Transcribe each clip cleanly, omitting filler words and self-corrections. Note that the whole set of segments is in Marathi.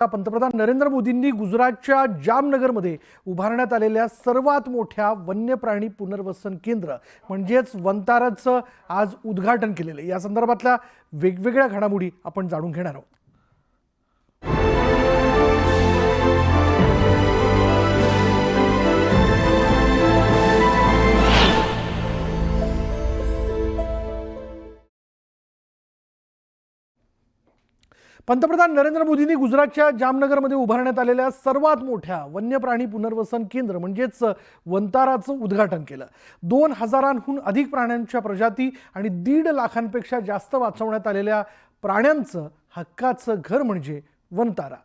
पंतप्रधान नरेंद्र मोदींनी गुजरातच्या जामनगरमध्ये उभारण्यात आलेल्या सर्वात मोठ्या वन्य प्राणी पुनर्वसन केंद्र म्हणजेच वनताराचं आज उद्घाटन केलेलं. या संदर्भातल्या वेगवेगळ्या घडामोडी आपण जाणून घेणार आहोत. पंतप्रधान नरेंद्र मोदींनी गुजरातच्या जामनगरमध्ये उभारण्यात आलेल्या सर्वात मोठ्या वन्य प्राणी पुनर्वसन केंद्र म्हणजेच वनताराचं उद्घाटन केलं. 2000हून अधिक प्राण्यांच्या प्रजाती आणि 1.5 लाखांपेक्षा जास्त वाचवण्यात आलेल्या प्राण्यांचं हक्काचं घर म्हणजे वनतारा.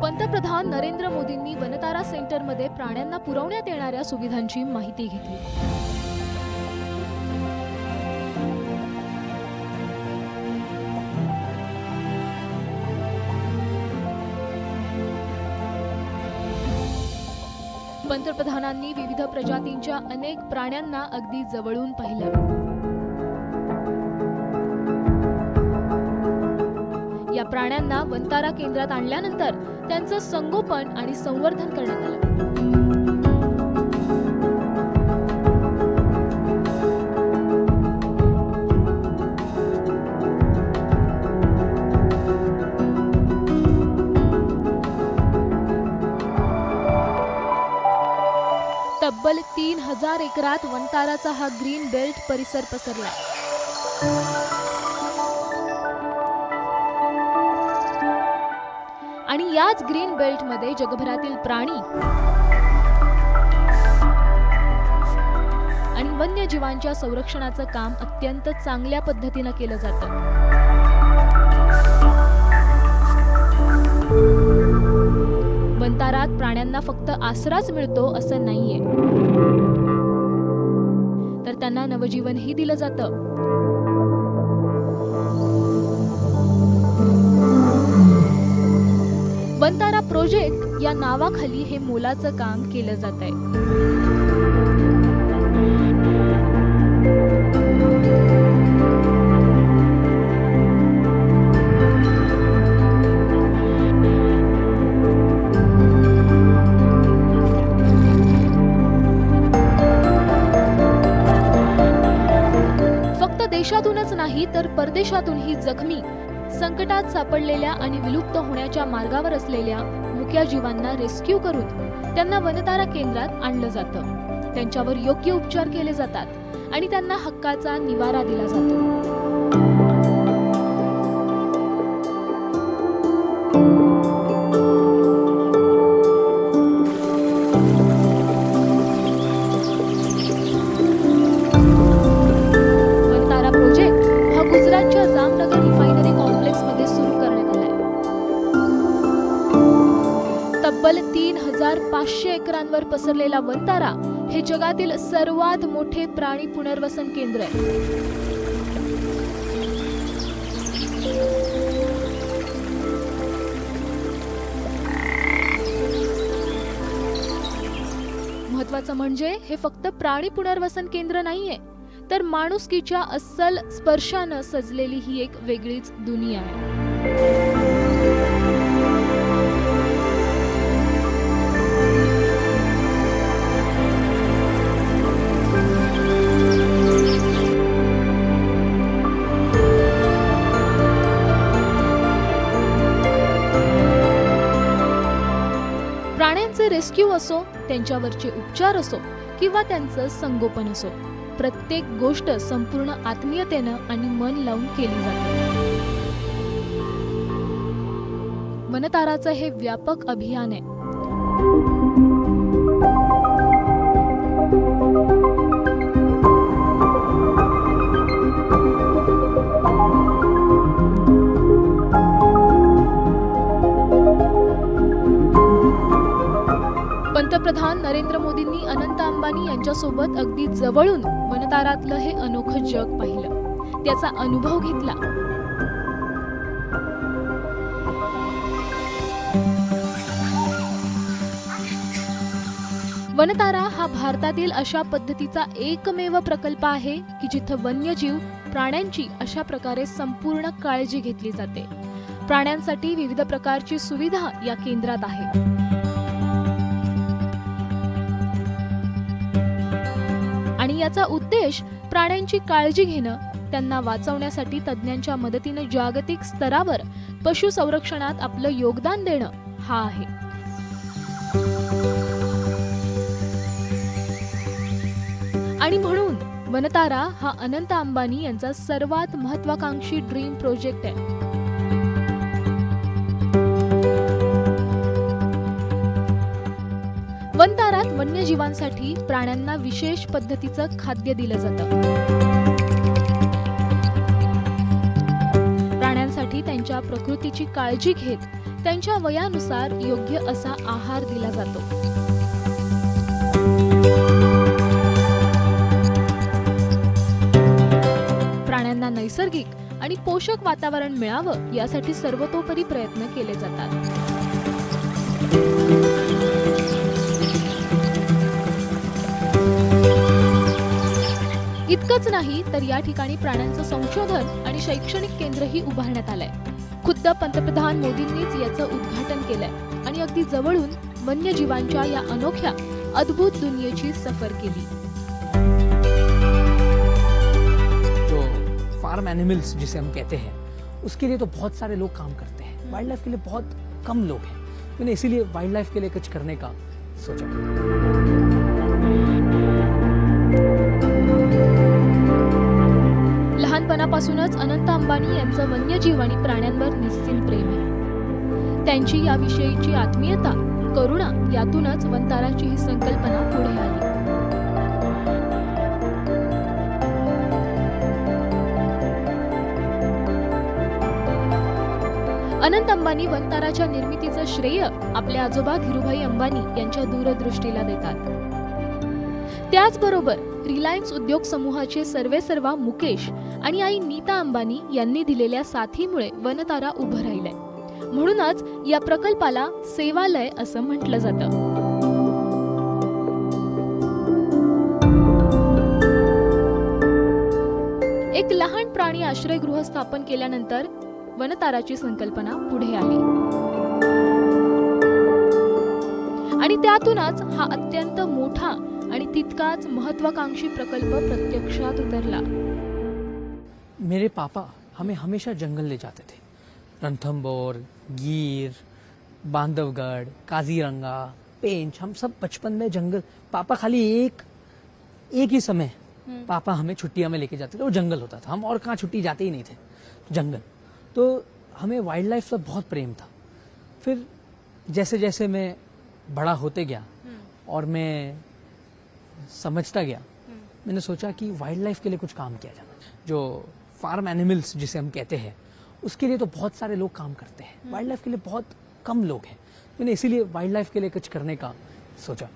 पंतप्रधान नरेंद्र मोदींनी वनतारा सेंटरमध्ये प्राण्यांना पुरवण्यात येणाऱ्या सुविधांची माहिती घेतली. पंतप्रधानांनी विविध प्रजातींच्या अनेक प्राण्यांना अगदी जवळून पाहिलं. या प्राण्यांना वनतारा केंद्रात आणल्यानंतर त्यांचं संगोपन आणि संवर्धन करण्यात आलं. तब्बल 3000 एकरात वनताराचा हा ग्रीन बेल्ट परिसर पसरला. आणि याच ग्रीन बेल्टमध्ये जगभरातील प्राणी आणि वन्यजीवांच्या संरक्षणाचं काम अत्यंत चांगल्या पद्धतीने केलं जातं. वनतारात प्राण्यांना फक्त आसराच मिळतो असं नाहीये, तर त्यांना नवजीवनही दिलं जातं. वनतारा प्रोजेक्ट या नावाखाली हे मोलाचं काम केलं जातंय. फक्त देशातूनच नाही तर परदेशातूनही जखमी, संकटात सापडलेल्या आणि विलुप्त होण्याच्या मार्गावर असलेल्या मुक्या जीवांना रेस्क्यू करून त्यांना वनतारा केंद्रात आणलं जातं. त्यांच्यावर योग्य उपचार केले जातात आणि त्यांना हक्काचा निवारा दिला जातो. वनतारा प्रोजेक्ट हा गुजरातच्या जामनगर रिफायनरी कॉम्प्लेक्समध्ये सुरू करण्यात आलाय. तब्बल 3500 एकरांवर पसरलेला वनतारा हे जगातील सर्वात मोठे प्राणी पुनर्वसन केंद्र आहे. महत्त्वाचं म्हणजे हे फक्त प्राणी पुनर्वसन केंद्र नाहीये, तर माणुसकीच्या अस्सल स्पर्शानं सजलेली ही एक वेगळीच दुनिया आहे. प्राण्यांचे रेस्क्यू असो, त्यांच्यावरचे उपचार असो किंवा त्यांचं संगोपन असो, प्रत्येक गोष्ट संपूर्ण आत्मीयतेनं आणि मन लावून केली जाते. वनताराचं हे व्यापक अभियान आहे. पंतप्रधान नरेंद्र मोदींनी अनंत अंबानी यांच्यासोबत अगदी जवळून वनतारातलं हे अनोखं जग पाहिलं, त्याचा अनुभव घेतला. वनतारा हा भारतातील अशा पद्धतीचा एकमेव प्रकल्प आहे की जिथं वन्यजीव प्राण्यांची अशा प्रकारे संपूर्ण काळजी घेतली जाते. प्राण्यांसाठी विविध प्रकारची सुविधा या केंद्रात आहे. आणि याचा उद्देश प्राण्यांची काळजी घेणं, त्यांना वाचवण्यासाठी तज्ज्ञांच्या मदतीने जागतिक स्तरावर पशु संरक्षणात आपलं योगदान देणं हा आहे. आणि म्हणून वनतारा हा अनंत अंबानी यांचा सर्वात महत्वाकांक्षी ड्रीम प्रोजेक्ट आहे. वनतारात वन्यजीवांसाठी प्राण्यांना विशेष पद्धतीचं खाद्य दिलं जातं. प्राण्यांसाठी त्यांच्या प्रकृतीची काळजी घेत त्यांच्या वयानुसार योग्य असा आहार दिला जातो. प्राण्यांना नैसर्गिक आणि पोषक वातावरण मिळावं यासाठी सर्वतोपरी प्रयत्न केले जातात. इतकंच नाही तर या ठिकाणी प्राण्यांचं संशोधन आणि शैक्षणिक केंद्रही उभारण्यात आलंय. खुद्द पंतप्रधान मोदींनीच याचं उद्घाटन केलंय आणि अगदी जवळून वन्यजीवांच्या या अनोख्या अद्भुत दुनियेची सफर केली. फार्म एनिमल्स जिसे हम कहते हैं, उसके लिए तो बहुत सारे लोग काम करते हैं. वाइल्ड लाइफ के लिए बहुत कम लोग हैं. मैंने इसीलिए वाइल्ड लाइफ के लिए कुछ करने का सोचा. लहानपणापासूनच अनंत अंबानी यांचं वन्यजीव आणि प्राण्यांवर निस्सीम प्रेम आहे. त्यांची याविषयीची आत्मीयता, करुणा यातूनच वनताराची ही संकल्पना पुढे आली. अनंत अंबानी वनताराच्या निर्मितीचं श्रेय आपल्या आजोबा धीरूभाई अंबानी यांच्या दूरदृष्टीला देतात. त्याचबरोबर रिलायन्स उद्योग समूहाचे सर्वेसर्वा मुकेश आणि आई नीता अंबानी यांनी दिलेल्या साथीमुळे वनतारा उभं राहिलंय. म्हणूनच या प्रकल्पाला सेवालय असं म्हटलं जातं. एक लहान प्राणी आश्रयगृह स्थापन केल्यानंतर वनताराची संकल्पना पुढे आली आणि त्यातूनच हा अत्यंत मोठा आणि तितकाच महत्वाकांक्षी प्रकल्प प्रत्यक्षात उतरला. मेरे पापा हमें हमेशा जंगल ले जाते थे. रणथंभौर, गिर, बांधवगढ़, काजीरंगा, पेंच, हम सब बचपन में जंगल. पापा खाली एक ही समय पापा हमें छुट्टियां में लेके जाते थे. वो जंगल होता था. हम और कहाँ छुट्टी जाते ही नहीं थे, जंगल. तो हमें वाइल्ड लाइफ से बहुत प्रेम था. फिर जैसे जैसे मैं बड़ा होते गया और मैं समझता गया, मैंने सोचा कि वाइल्ड लाइफ के लिए कुछ काम किया जाए. जो फार्म एनिमल्स जिसे हम कहते हैं, उसके लिए तो बहुत सारे लोग काम करते हैं. वाइल्ड लाइफ के लिए बहुत कम लोग हैं. मैंने इसीलिए वाइल्ड लाइफ के लिए कुछ करने का सोचा.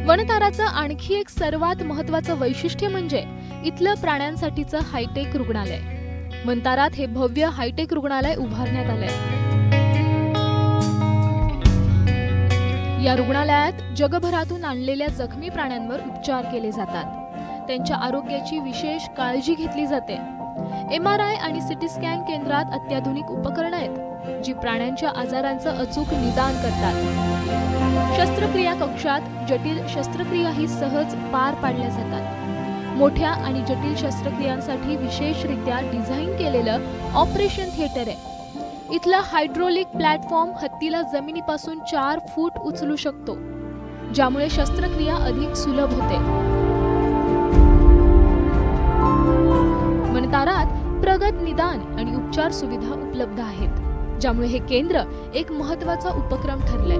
वनताराचं आणखी एक सर्वात महत्वाचं वैशिष्ट्य म्हणजे इथलं प्राण्यांसाठीचं हायटेक रुग्णालय. वनतारात हे भव्य हायटेक रुग्णालय उभारण्यात आलंय. या रुग्णालयात जगभरातून आणलेल्या जखमी प्राण्यांवर उपचार केले जातात. त्यांच्या आरोग्याची विशेष काळजी घेतली जाते. MRI आणि CT स्कॅन केंद्रात अत्याधुनिक उपकरणं आहेत जी प्राण्यांच्या आजारांचं अचूक निदान करतात. शस्त्रक्रिया कक्षात जटिल शस्त्रक्रियाही सहज पार पाडल्या जातात. मोठ्या आणि जटिल शस्त्रक्रियांसाठी विशेषरित्या डिझाईन केलेलं ऑपरेशन थिएटर आहे. इथला हायड्रोलिक प्लॅटफॉर्म हत्तीला जमिनीपासून 4 फूट उचलू शकतो, ज्यामुळे शस्त्रक्रिया अधिक सुलभ होते. वनतारात प्रगत निदान आणि उपचार सुविधा उपलब्ध आहेत, ज्यामुळे हे केंद्र एक महत्त्वाचा उपक्रम ठरलंय.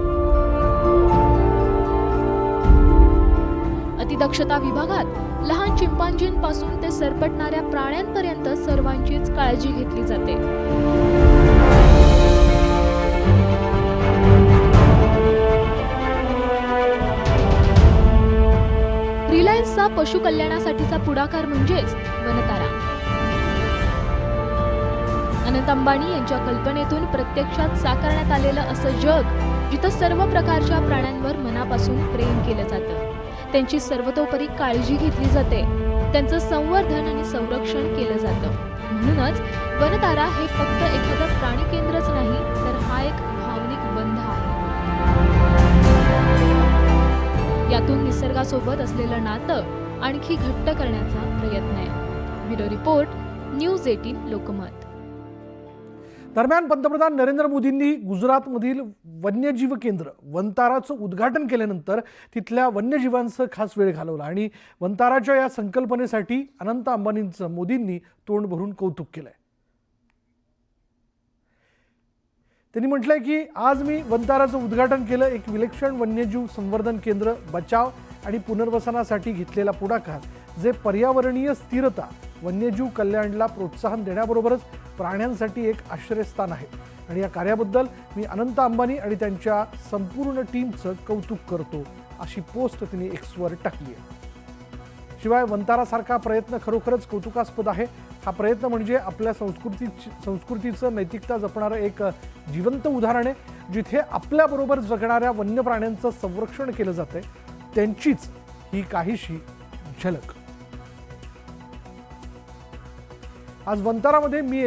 अतिदक्षता विभागात लहान चिंपांजींपासून ते सरपटणाऱ्या प्राण्यांपर्यंत सर्वांचीच काळजी घेतली जाते. वन्य पशु कल्याणासाठीचा पुढाकार म्हणजेच वनतारा. अनंत अंबानी यांच्या कल्पनेतून प्रत्यक्षात साकारण्यात आलेलं असं जग जिथं सर्व प्रकारच्या प्राण्यांवर मनापासून प्रेम केलं जातं, त्यांची सर्वतोपरी काळजी घेतली जाते, त्यांचं संवर्धन आणि संरक्षण केलं जातं. म्हणूनच वनतारा हे फक्त एखादं प्राणी केंद्रच नाही, तर हा एक भावनिक बंध आहे. यातून निसर्गासोबत असलेलं नातं आणखी घट्ट करण्याचा प्रयत्न आहे. Bureau report, news 18 Lokmat. दरम्यान पंतप्रधान नरेंद्र मोदींनी गुजरातमधील वन्यजीव केंद्र वनताराचं उद्घाटन केल्यानंतर तिथल्या वन्यजीवांचं खास वेळ घालवला आणि वनताराच्या या संकल्पनेसाठी अनंत अंबानींचं मोदींनी तोंड भरून कौतुक केलंय. त्यांनी म्हटलंय की आज मी वनताराचं उद्घाटन केलं. एक विलक्षण वन्यजीव संवर्धन केंद्र, बचाव आणि पुनर्वसनासाठी घेतलेला पुढाकार जे पर्यावरणीय स्थिरता, वन्यजीव कल्याणला प्रोत्साहन देण्याबरोबरच प्राण्यांसाठी एक आश्रयस्थान आहे आणि या कार्याबद्दल मी अनंत अंबानी आणि त्यांच्या संपूर्ण टीमचं कौतुक करतो, अशी पोस्ट त्यांनी एक्सवर टाकली आहे. शिवाय वनतारासारखा प्रयत्न खरोखरच कौतुकास्पद आहे. हा प्रयत्न म्हणजे आपल्या संस्कृतीचं नैतिकता जपणारं एक जिवंत उदाहरण आहे, जिथे आपल्याबरोबर जगणाऱ्या वन्य प्राण्यांचं संरक्षण केलं जातंय, त्यांचीच ही काहीशी झलक. आज वनतारामध्ये मी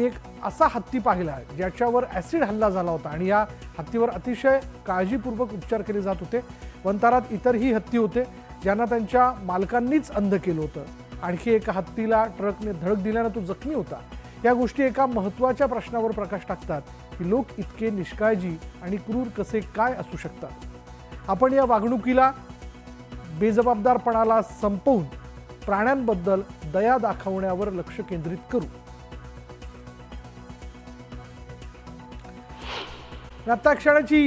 एक असा हत्ती पाहिला आहे ज्याच्यावर ॲसिड हल्ला झाला होता आणि या हत्तीवर अतिशय काळजीपूर्वक उपचार केले जात होते. वनतारात इतरही हत्ती होते ज्यांना त्यांच्या मालकांनीच अंध केलं होतं. आणखी एका हत्तीला ट्रकने धडक दिल्यानं तो जखमी होता. या गोष्टी एका महत्त्वाच्या प्रश्नावर प्रकाश टाकतात की लोक इतके निष्काळजी आणि क्रूर कसे काय असू शकतात. आपण या वागणुकीला, बेजबाबदारपणाला संपवून प्राण्यांबद्दल दया दाखवण्यावर लक्ष केंद्रित करू. आता क्षणाची